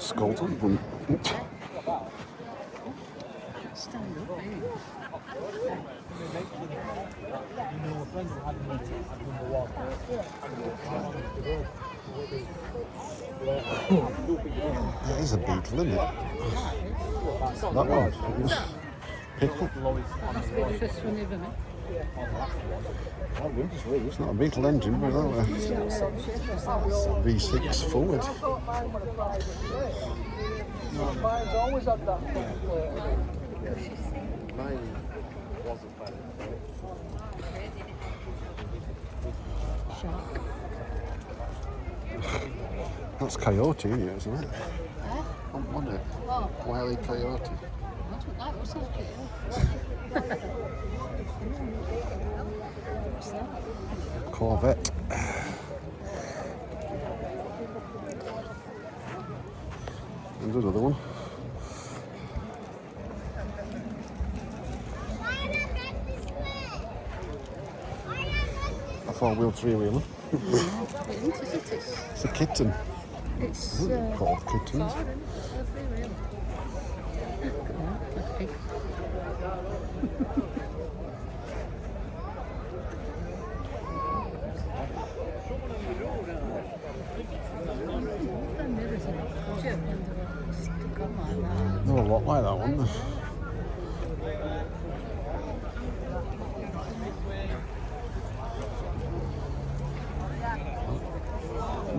Scotland. Stand up, That is a beetle, isn't it? That one. Pickle. That's the first one ever, mate. It's not a beetle engine, but that way. V6 forward. Mine's always had that. Shark. That's coyote, isn't it? Huh? Wasn't it? Oh, Wily coyote. that's what that was. What's that? Corvette. And there's another one. A four-wheel, three-wheeler. It's a kitten. It's Called kittens. They're a lot like that one.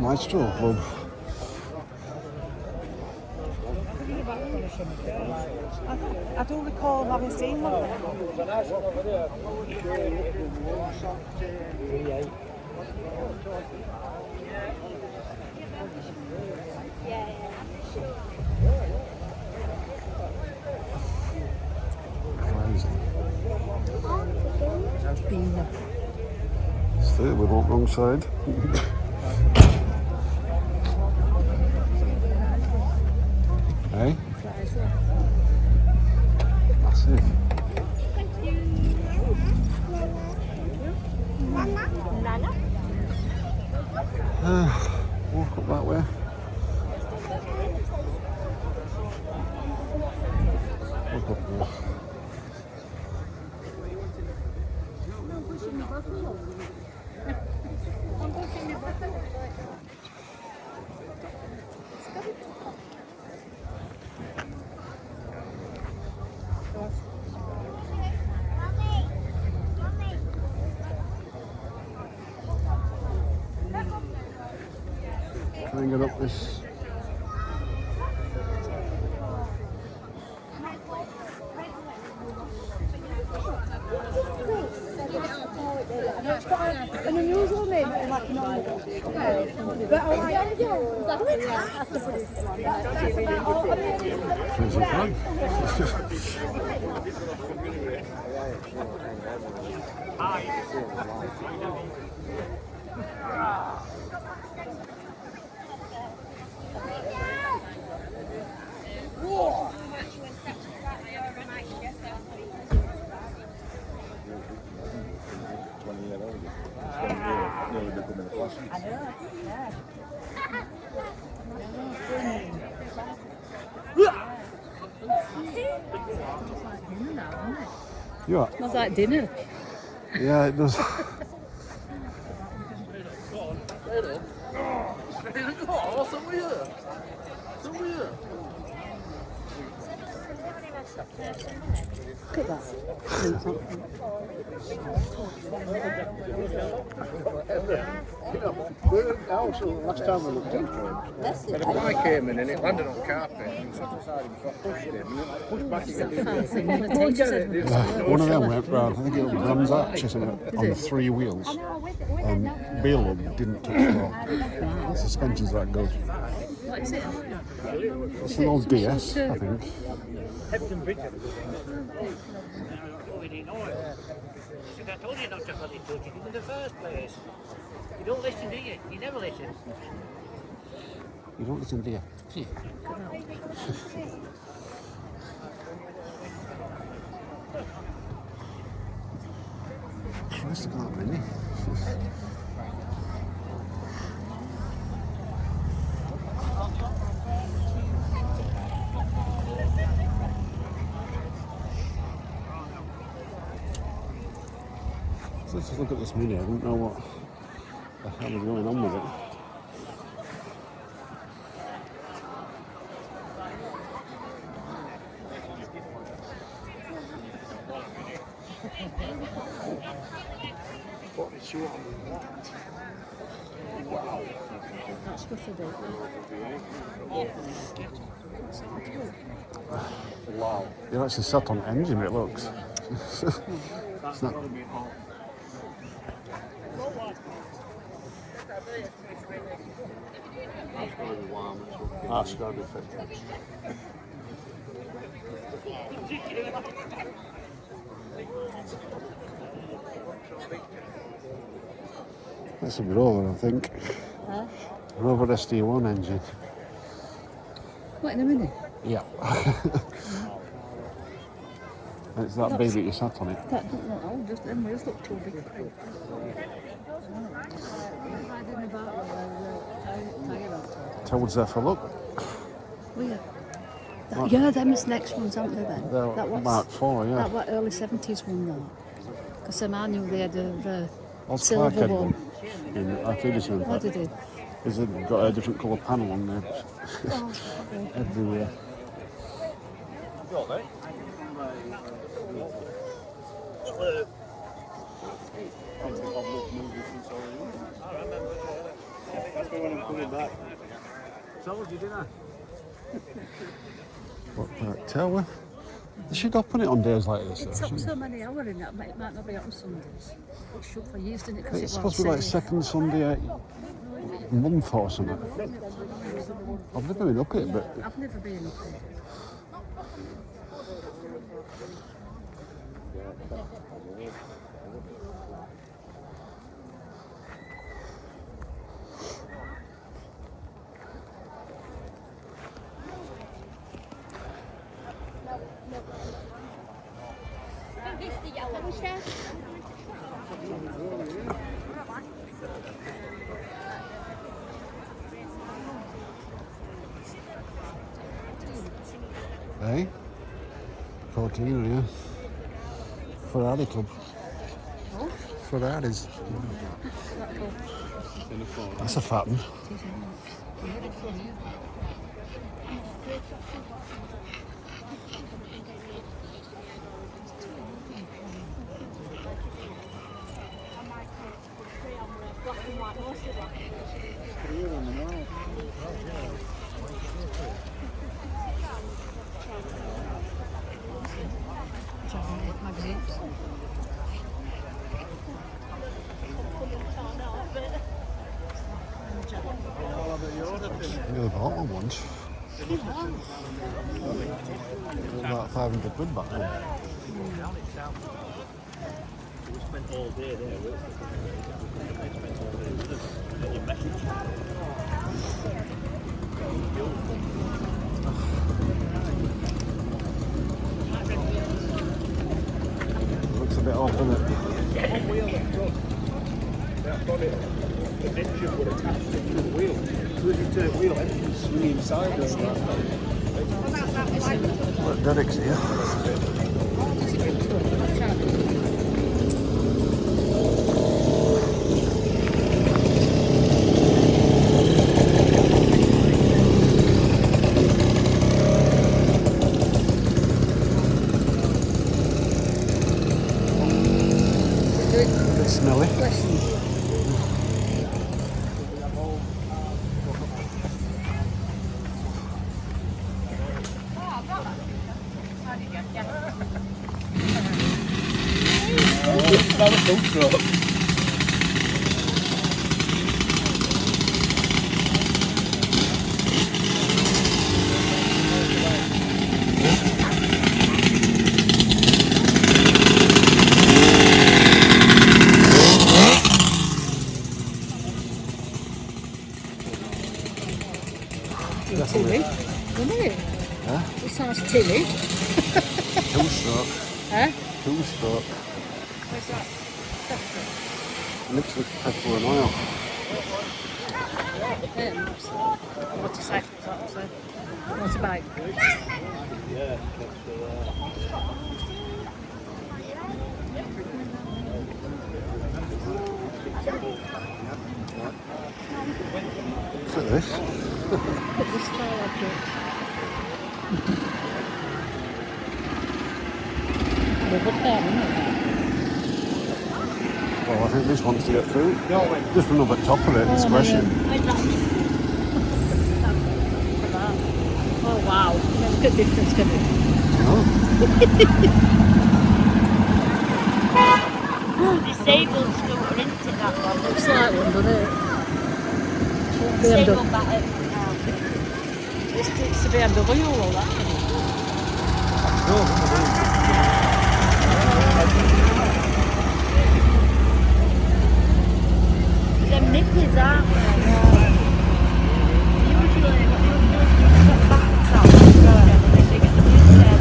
Maestro Club. I don't recall having seen one. Still, we went wrong side. Hey? Massive. Walk up that way. Walk up there. Try and get up this. It's got an unusual name, like an old one. But I like There's a flag. Yeah. Smells like dinner. Yeah, it does. Look at that. Last time we looked into it. That's it. But a fly came in and it landed on carpet and sat aside him, so I pushed him and pushed back again. One of them went round, I think it was Brands Arch or something, on the three wheels. And Bill didn't touch the ball. The suspension's that good. What is it? It's an old DS, I think. I told you not to bloody touch it in the first place. You don't listen, do you? You never listen. You don't listen, do you? Christ, look at that mini. So let's just look at this mini. I didn't know what the hell was going on with it. That's what I do. Wow. You're actually sat on engine, it looks. It's not. That's got to be fixed. That's a Rover, I think. Huh? Rover SD1 engine. What, in a minute? Yeah. It's that big that you sat on it. That don't look old, just them wheels look too big. I didn't about tired out. Towards there for look. Where? Yeah, them is next ones, aren't they then? They're That was Mark 4, yeah. that what early 70s one though. Because I knew they had a Oz silver Clark had one. one in Arcadia. What did it? Because they've got a different colour panel on there. Oh, okay. Everywhere. What Park Tower? They should open it on days like this. It took so many hours in that, it might not be on Sundays. It should for years, didn't it? 'Cause It's it supposed to be like second Sunday a month or something. I've never been up it, but I've never been up there. hey, 14, yeah. Ferrari Club. Ferraris. That's a fat one. Magazines. I nearly bought one once. It was about 500 quid back then. Looks a bit odd, doesn't it? One wheel at front. That's got it. The engine would attach it to the wheel. So if you turn wheel, engine swing inside there. Look, Derek's here. Bit smelly. That was so truck. Tilly, isn't it? Huh? It sounds Tilly. Two-stroke. Huh? Two-stroke. Where's that? Mixed with petrol and oil. Motorcycle, that's a motorbike. Look at this. Put this file up here. Well, I think this wants to get through. Just run up at top of it and smash it. Oh wow, look at the difference, can it? Disabled scooter, isn't it, that one? Looks like one, doesn't it? Disabled battered. It's a BMW all that. Them nippers, aren't they? Usually, what you do is you put backs out, and they get the wheelchair.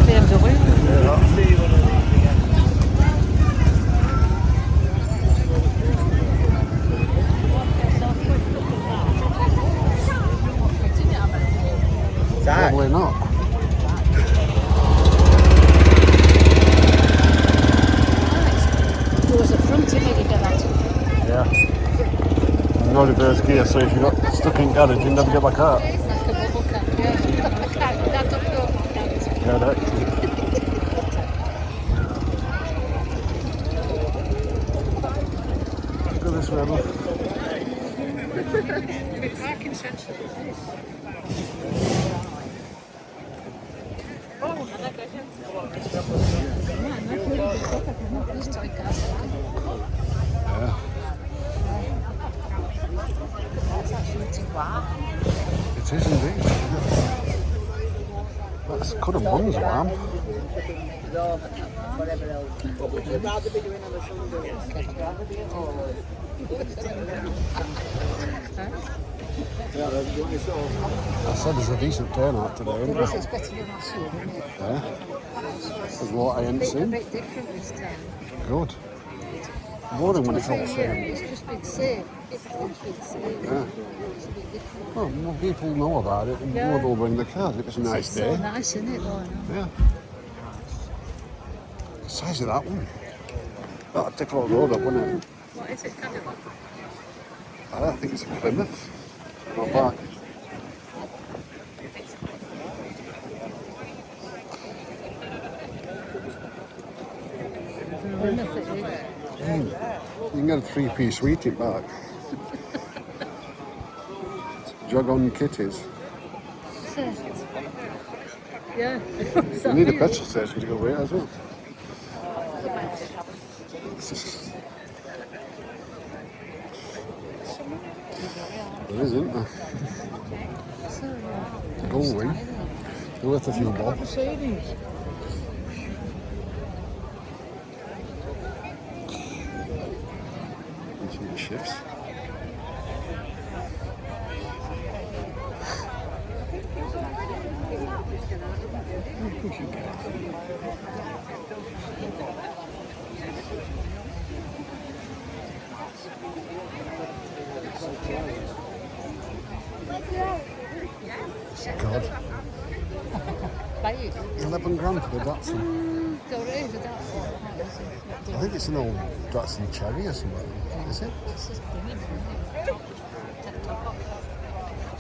BMW. Probably not. Goes at front, isn't it? You get that. Yeah. No reverse gear, so if you got stuck in garage, you never get back out. Like a bubble cap, yeah. That don't go back down. Yeah, that. Look at this rebel. Parking sensor. Yeah. That's actually too far. It is indeed. That's could have won the lamb. Would you rather be doing on a Sunday? I said there's a decent turnout today, isn't there? It's better than last year, isn't it? Yeah. There's what I ain't A seen. bit different this time. Good. Boring when it's all the Yeah, same. it's just been safe. Everything's been safe. Yeah. It's a bit different. Well, more people know about it and Yeah. more will bring the cars. It was a nice It's day. so nice, isn't it, Lorna? Yeah. The size of that one. That'd take a lot of road up, wouldn't it? What is it, Cadillac? I think it's a Plymouth. Not bad. Plymouth it is. You can get a three-piece suite it back. Jog on kitties. Yeah. You need a petrol station to go away as well. There is, isn't there? Gold wing. They're worth a few bob. Some shifts. God. Buy it. 11 grand for the Datsun. Go raise it up. I think it's an old Datsun Cherry or something. Is it? It's just brilliant, isn't it? Take the top off.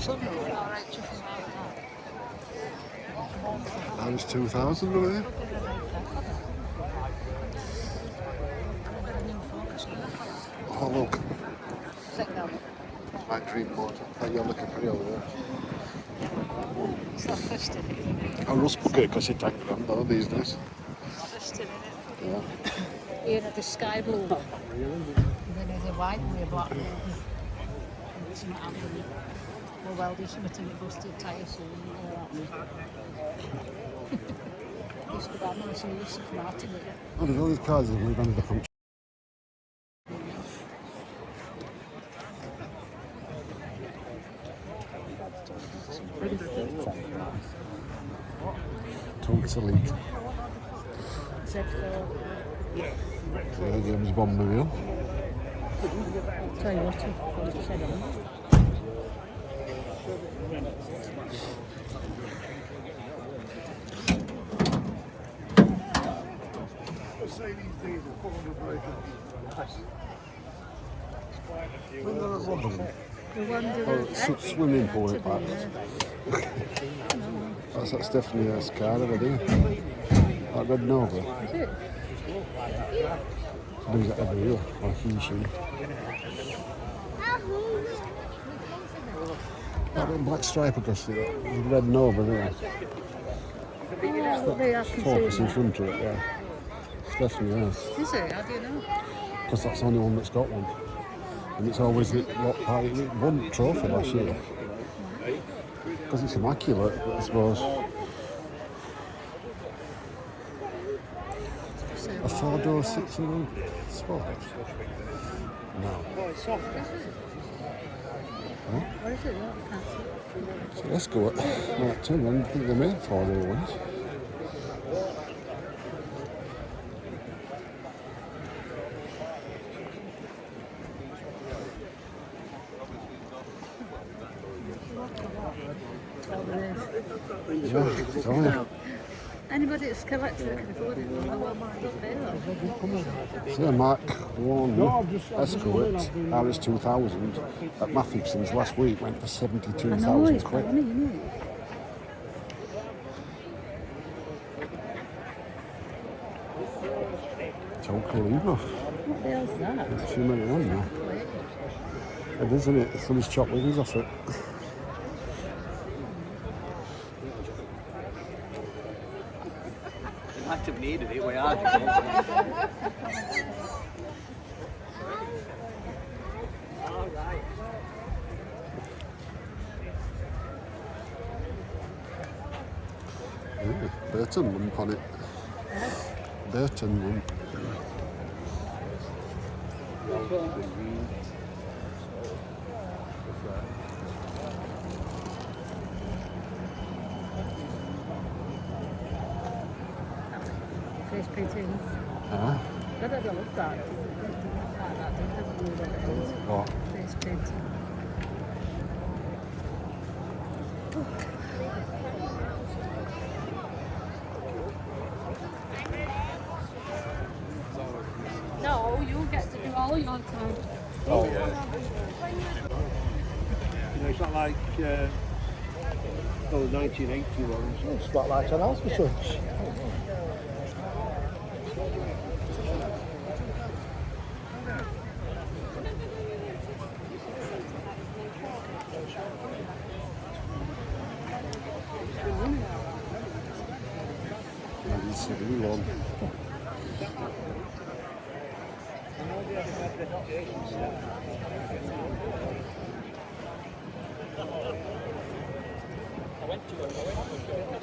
Some of it are right, just like that. That was 2,000 over there. Oh look, Take that. my dream motor. Like you're looking pretty over there. It's not twisted, is it? I rust bucket because you take them though these days. Twisted, isn't it? Yeah. Here at the sky blue. And then there's a white and a black one. And it's not happening. Well, welding something that goes to the tyre soon. Used to be nice and used to come out of it. Oh, there's all these cars that move under the front. Totally. Z4. The James Bond movie. Tell you what, what you said on it. say these days are full of breakers. The one doing Swimming pool parks. That's definitely a scar over there. That red Nova. Is it? Does that every year, or he, she. That little black stripe across the red Nova there. Oh, look there, I can see Focus in that. front of it, yeah. It's definitely yes. Is it? How do you know? Because that's the only one that's got one. And it's always it won trophy last year. Because it's immaculate, I suppose. A 4-door 6-year-old sport? No. Oh, it's soft. What is it? Look, I can't see. So let's go at right, 2 then. I think they made 4-door ones. Yeah, so, Anybody that's collected it can afford it. so Mark won Escort RS 2000 at Matthewson's last week, went for I know, 72,000 it's quid. funny, isn't it? Joe Calibre. What the hell's that? It's too many on now. It is, isn't it? Some of his chopped wings off it. Might have needed it, we are. Ooh, Burton lump on it. Burton lump. Face painting. Ah, I don't know what that is. Like that, don't know what it is. what? Face painting. No, you get to do all your time. Oh, yeah. You know, it's not like the 1980 ones. Spotlight on Alpha Such. Maybe it's a blue one.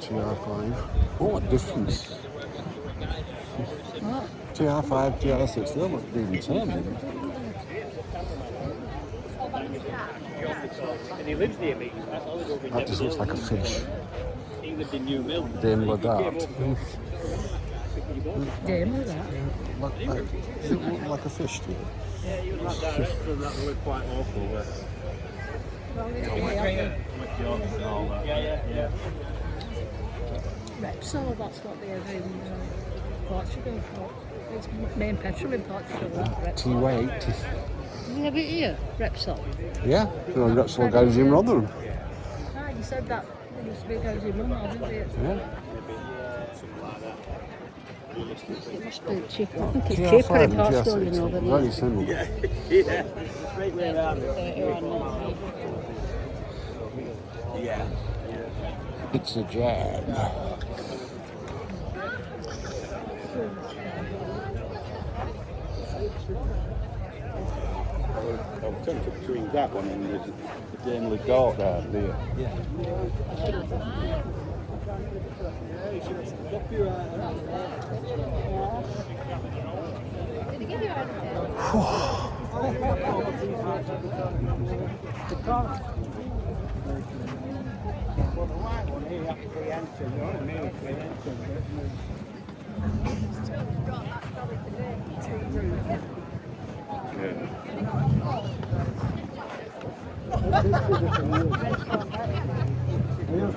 TR5. Oh, what difference? What? TR5, TR6, they look really tame. And he lives near me. That's all he's over That just looks like a fish. He lived in New Mill. Dame Ladard. Game with that. Does it look like a fish to you? Yeah, you was that director and that they were quite awful. Yeah. Repsol, that's what they have in Portugal. It's main petrol in Portugal, that Repsol. T-Weight. Do you have it here, Repsol? Yeah, so I've got some guys in Rotherham. Ah, you said that there used to be guys in London, didn't it? Yeah. It must be cheap. I think it's cheaper in Portugal, you know, than Very here. similar. Yeah. Straight way around it. Yeah. It's a jab. I'm tempted between that one and the Dame Ladard down there. Well, the white one here, you have to pre-enter, you know what I mean? Pre-enter. Yeah. No,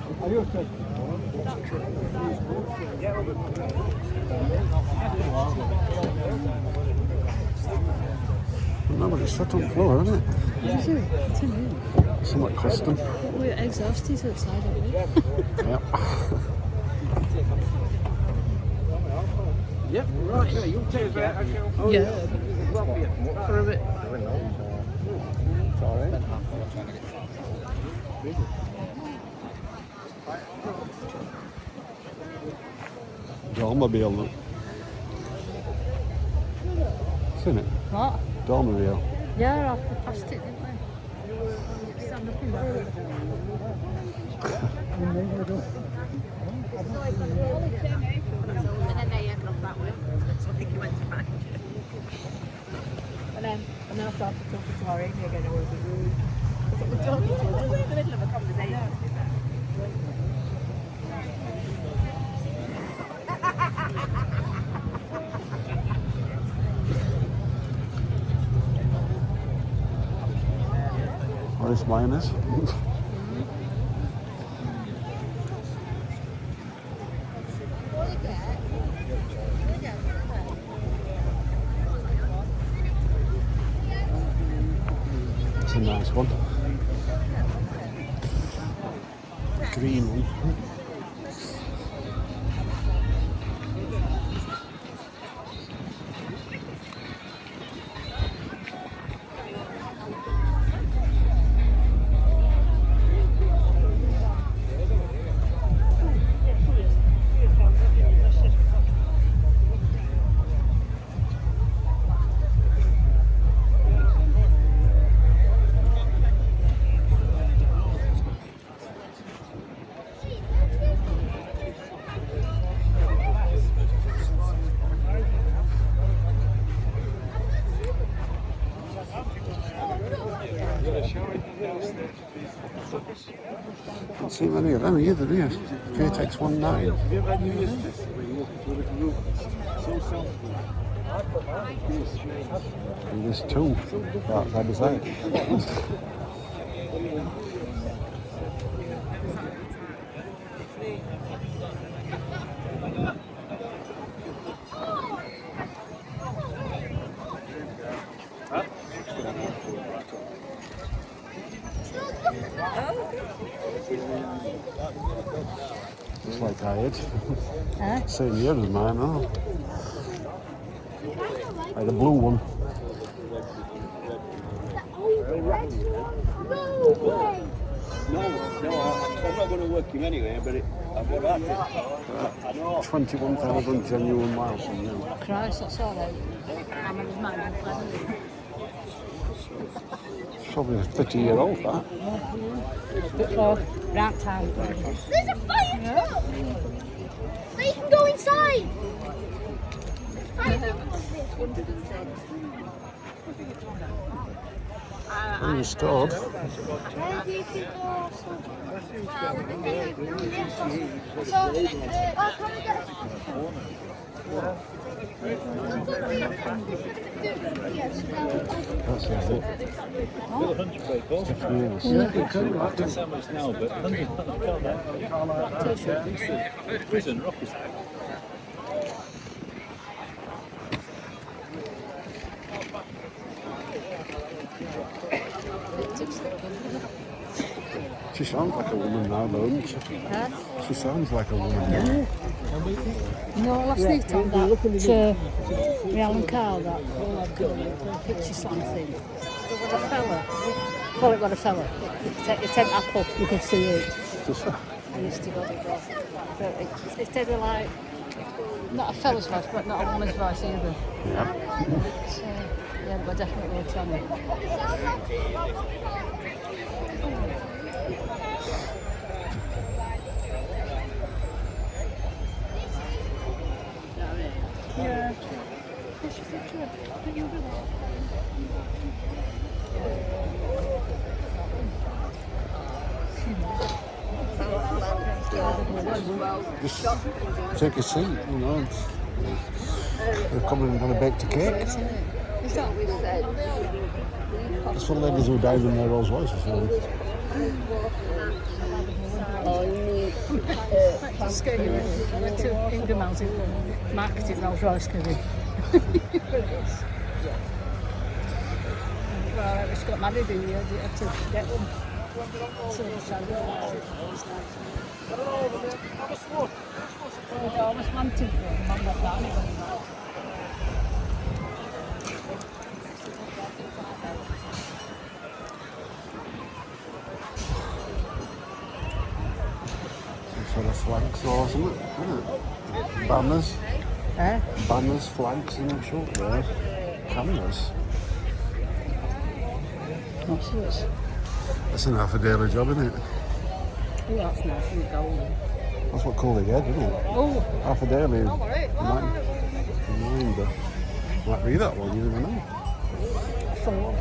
but it's set on floor, isn't it? Is it? It's in here. Somewhat custom. We're exhausted outside, haven't we? Yep. Yep, right, yeah, you'll take that. Yeah. For a bit. It's alright. Dormobile, look. Seen it? What? Dormobile. Yeah, I passed it, didn't we? Stand up in there. And then they ended up that way. So I think he went to find you. And then I started talking to our Amy again. I was rude. We're talking to her. We're in the middle of a conversation. What is mayonnaise? It's a nice one. Green one. Can't see many of them either, do you? Vertex 19. Have you ever had New Year's test where you walk into a little room? So sound. And there's two right side by side. It's like tired. Huh? Same year as mine, oh. Like the blue one. No, I'm not going to work him anyway, but I've got that. I know. 21,000 genuine miles from you. Christ, that's all right. I'm in his mind. It's probably a 30-year-old, that. Before round time. There's a fire truck! But you can go inside! Restored. Where do you think you're That's it. Still 100 brake calls. Yes. I don't know how much now, but 100, I can't. Prison, Rocky. She sounds like a woman now, doesn't she? Huh? She sounds like a woman now. No, last night on that Alan Carl, that picture slam thing. There was a fella. Well, it was a fella. It ain't Apple, you could see it. I used to go to go. So it's dead like, not a fella's voice, but not a woman's voice either. Yeah. So, yeah, but definitely a channel. Yeah. Just take a seat, you know. They're coming and going to bake the cake. Is that what we said? That's for ladies who died in their Rolls Royces. So. Oh, you need Just going to Ingerman's in marketing Rolls Royce curry. Well, I just got married in here, you had to get one. So the salad, I always wanted one, Mum got that. Some sort of flags or something, isn't it? Banners. Eh? Banners, flags, and I'm sure there. Cameras. What's this? That's an half a daily job, isn't it? Oh, that's nice and golden. That's what Coley had, isn't it? Oh, Half a daily. all right. Reminder. Might read that one, you never know. 4.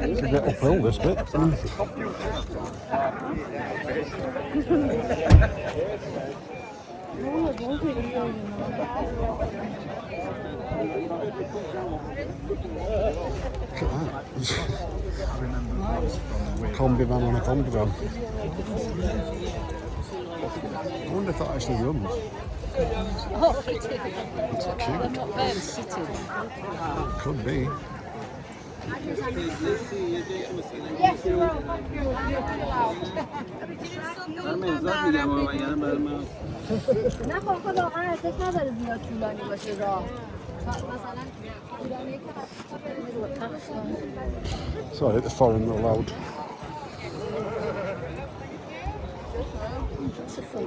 It's a bit uphill, this bit. Combi van on a combi van. I wonder if that actually runs. Oh, it is. It's cute. Not bad sitting. Could be. Yes, you will. Thank you. نه خب خدا واقعا احساس نداره زیاد طولانی باشه راه مثلا طولانی Sorry, the foreign not allowed. It's a full.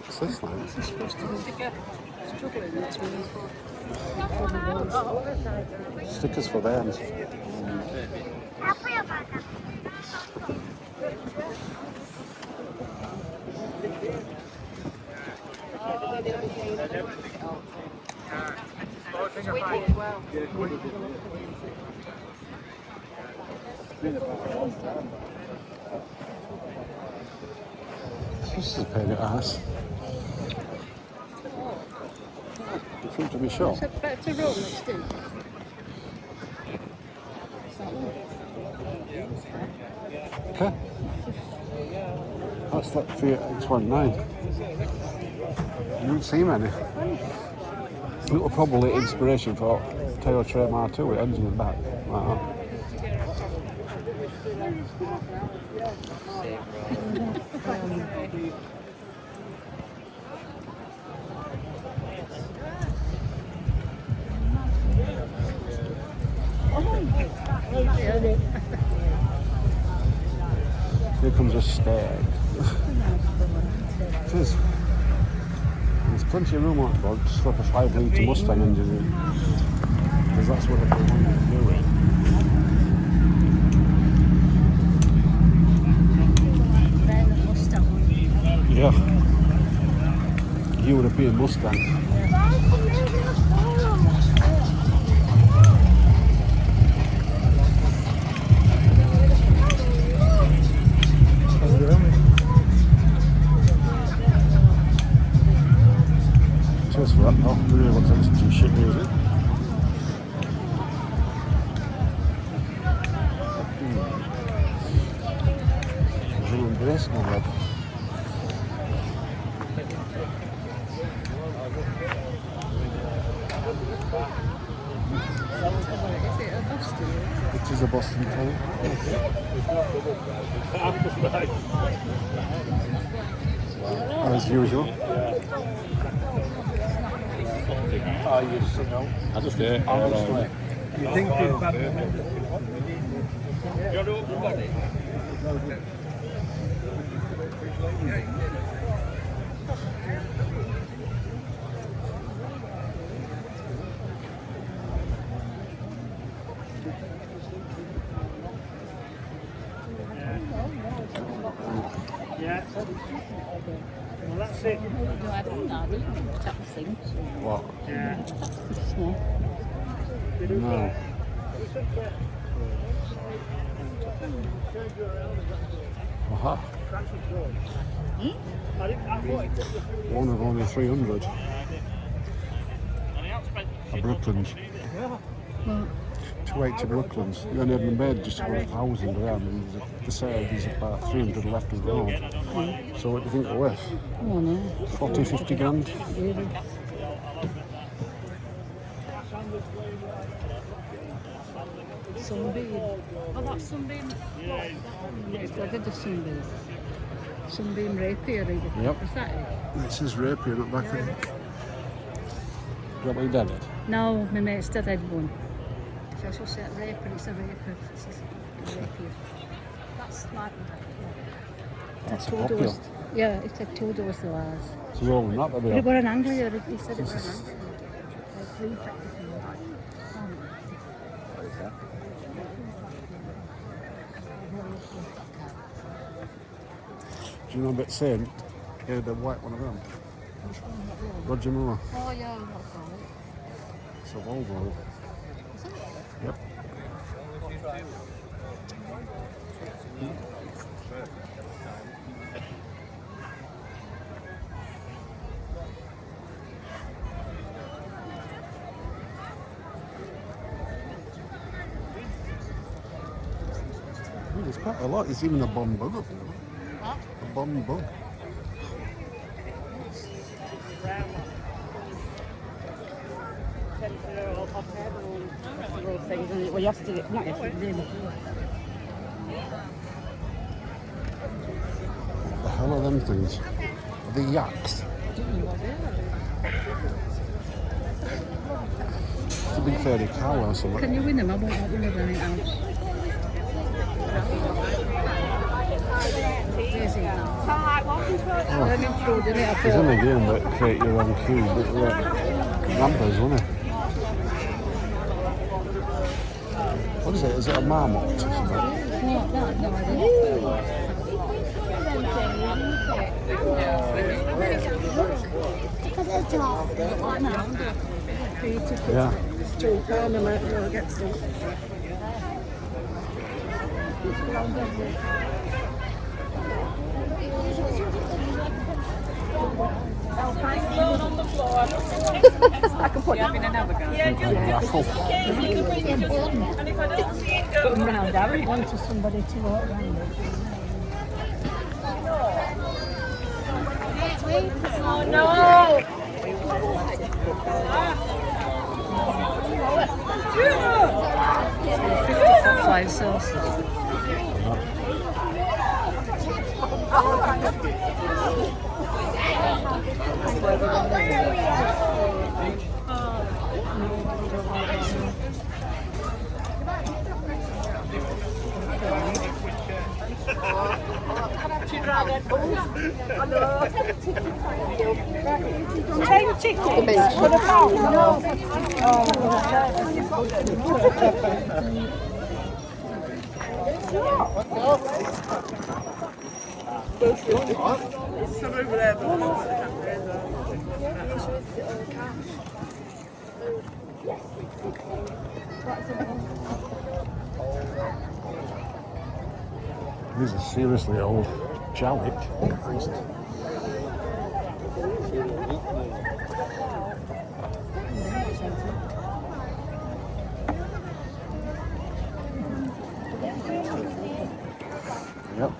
What's this like? It's supposed to be struggling between. Stickers for them. This is a pain in the ass. In front of my shop. It's better to roll next to. Okay. That's that Fiat X19. You don't see many. Little probably inspiration for Toyota MR2 with engine and back. Like that. Here comes a stag. It is. There's plenty of room on it, but just like a 5 litre Mustang engine in. Because that's what they wanted to do with. Yeah. European Mustang. Cheers for that, pal. We really want to listen to shit music. Zoom brace, my lad. It is a Boston town. As usual. Oh, you know. I just did. Honestly. You think it's bad? Yeah. Well, that's it. No, I don't know. I didn't tap the thing. What? Yeah. It's small. No. Aha. One of only 300. A Brooklands. Well, 280 Brooklands. You only had them made just over 1,000 around, and the sale is about 300 left of the road. So what do you think they're worth? oh no. 40, 50 grand? Really? Sunbeam. Oh, that's Sunbeam. Yes, I did the Sunbeam. Sunbeam rapier. Yep. Is that it? It says rapier, not back of it. Is that what your dad had? No, my mate's dad had one. So I should say rapier, it's a rapier. It's a rapier. That's like That's a popular. yeah, it had 2 doors the last. So you're all not But there. it were an angler, he said it were an angler. Green factor from the right. Do you know about Saint? Yeah, the white one of them. Roger Moore. Oh yeah, that's all right. It's a Volvo. Yep. There's quite a lot. There's even a bomb bug up there. A bomb bug. Well, you have to do it, not yesterday. What the hell are them things? Are they yaks? It's a big fairy cow or something. Can you win them? I won't win them anything else. There's it now. It's in the game, but create your own cube. Rampers, wasn't it? What is it? Is it a marmot or something? No idea. Yeah. I can put them in another go. Raffle. Put them round, Harry. Want to somebody to walk around with. Oh no! Five sauces. Take tickets for the phone. Some over there. These are seriously old. Jalik. Christ. Yep.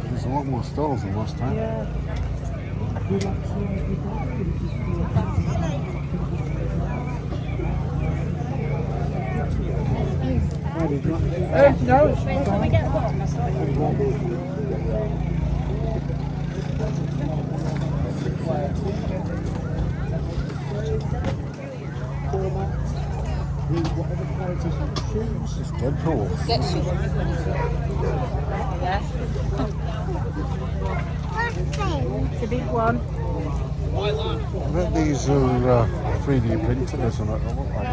There's a lot more stalls than last time. It's Deadpool. Get you. Yeah. It's a big one. I bet these are 3D printed or something. They look like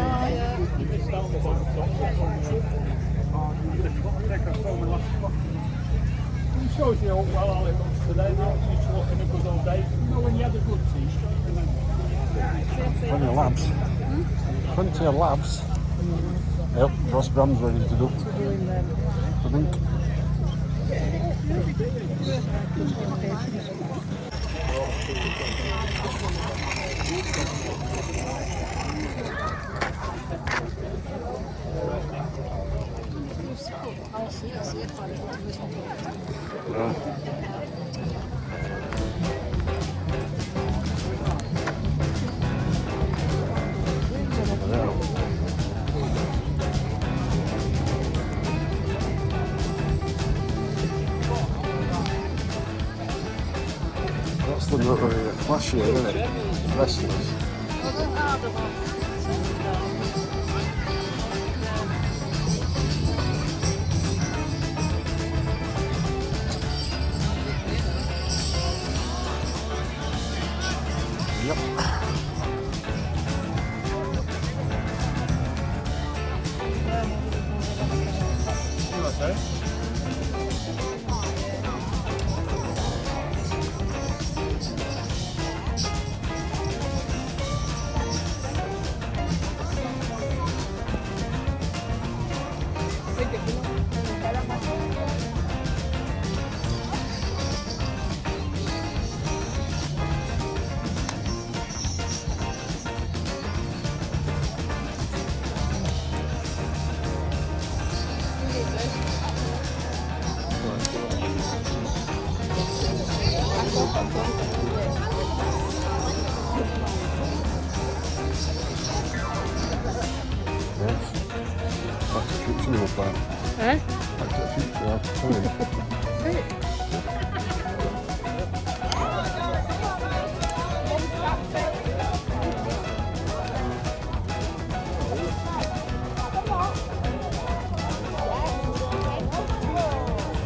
It shows you how well it looks today. Not used to looking at good old days. You know when you had a good t-shirt. plenty of labs. Plenty of labs. Yep, Ross Bram's ready to do. I think. That's the rotary flash here, isn't it? Wrestlers. Yep. Back to the Future new plan. Eh? Back to the Future, I'll tell you.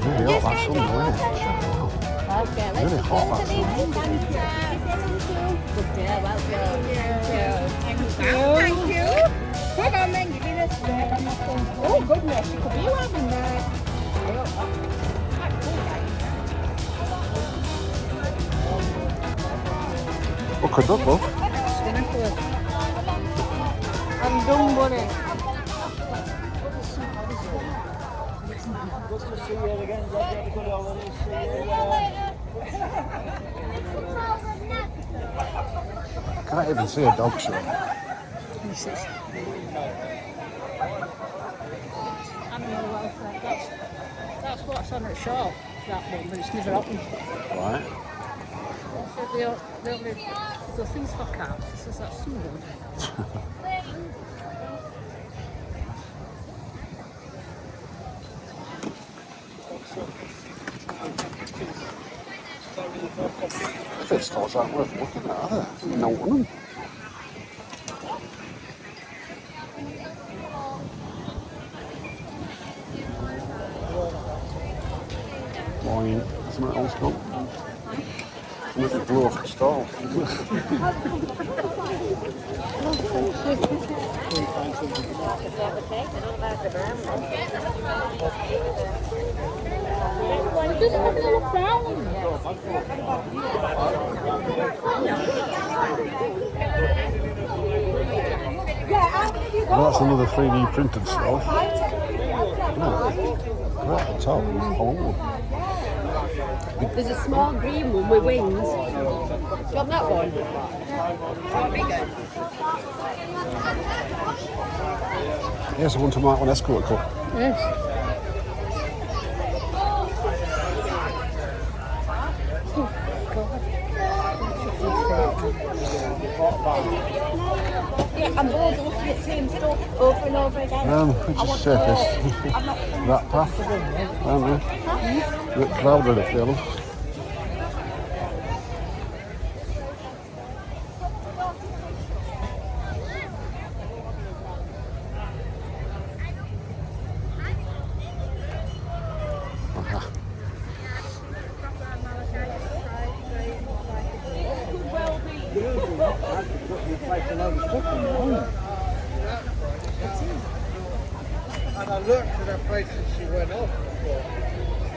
Really hot that sun, isn't it? Really hot that sun. Yeah, well, thank you. Hold on then, give me this. Oh goodness, you could be having that. Look at that, look. I'm done, bunny. Good to see you again. Glad you had a good holiday. I can't even see a dog show. Animal welfare. That's what's on at shop, that one, but it's never opened. Right. So they only do things for cats. This is that smooth. If it stores aren't worth looking at, are they? No one. Boing. Something else gone. Something blew off the stall. We're just having a look round. Well, that's another 3D printed stall. Right at the top. Oh. There's a small green one with wings. Do you want that one? Here's the one to Mark on Escort Cup. Yes. Yeah, I'm bored of looking at the same stuff over and over again. Which is safest? That path, aren't they? A bit crowded it feels. place a load of stuff in there, isn't it? And I looked at her face as she went off and I thought,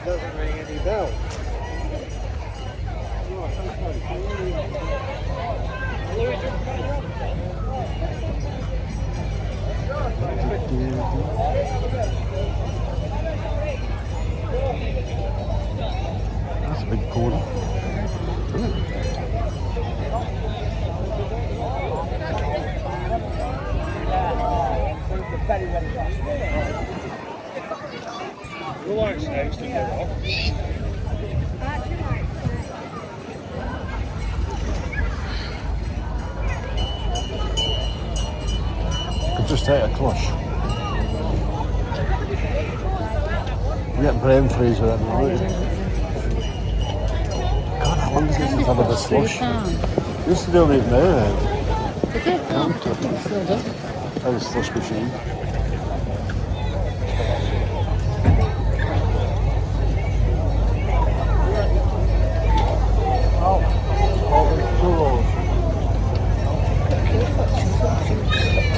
doesn't ring any bells. That's a big corner. Isn't it? Very, very fast. You like snakes, don't you? Could just take a clutch. You get brain freeze with them, right? God, how long does it since I've had a slush? Used to do it there. Is it? Oh, still does. Had a slush machine.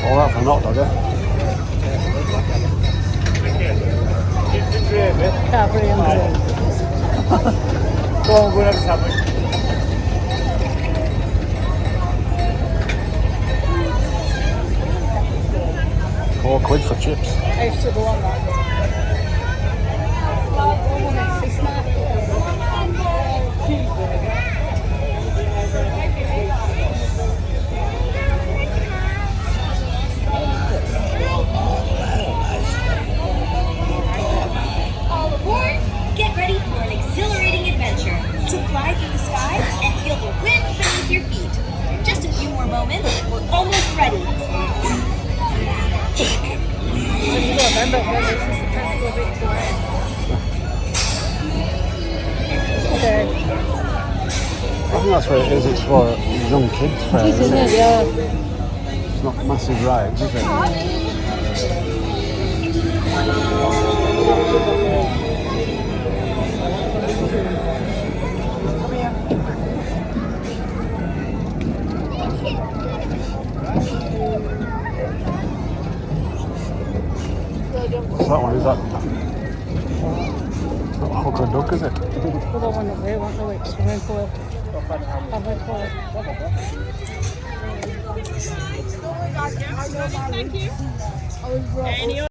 All that for a hot dog, eh? Carberry and green. Go on, go and have a sandwich. £4 for chips. I used to go on that. All aboard! Get ready for an exhilarating adventure to fly through the sky and feel the wind beneath your feet. Just a few more moments, we're almost ready. Remember, this is the capital victory. Okay. I think that's what it is. It's for young kids fair, Isn't it? Yeah. It's not massive rides, is it? What's that one? Is that? It's not a hook and duck, is it? The one up there, wasn't it? Swimming pool. Public pool. Thank you.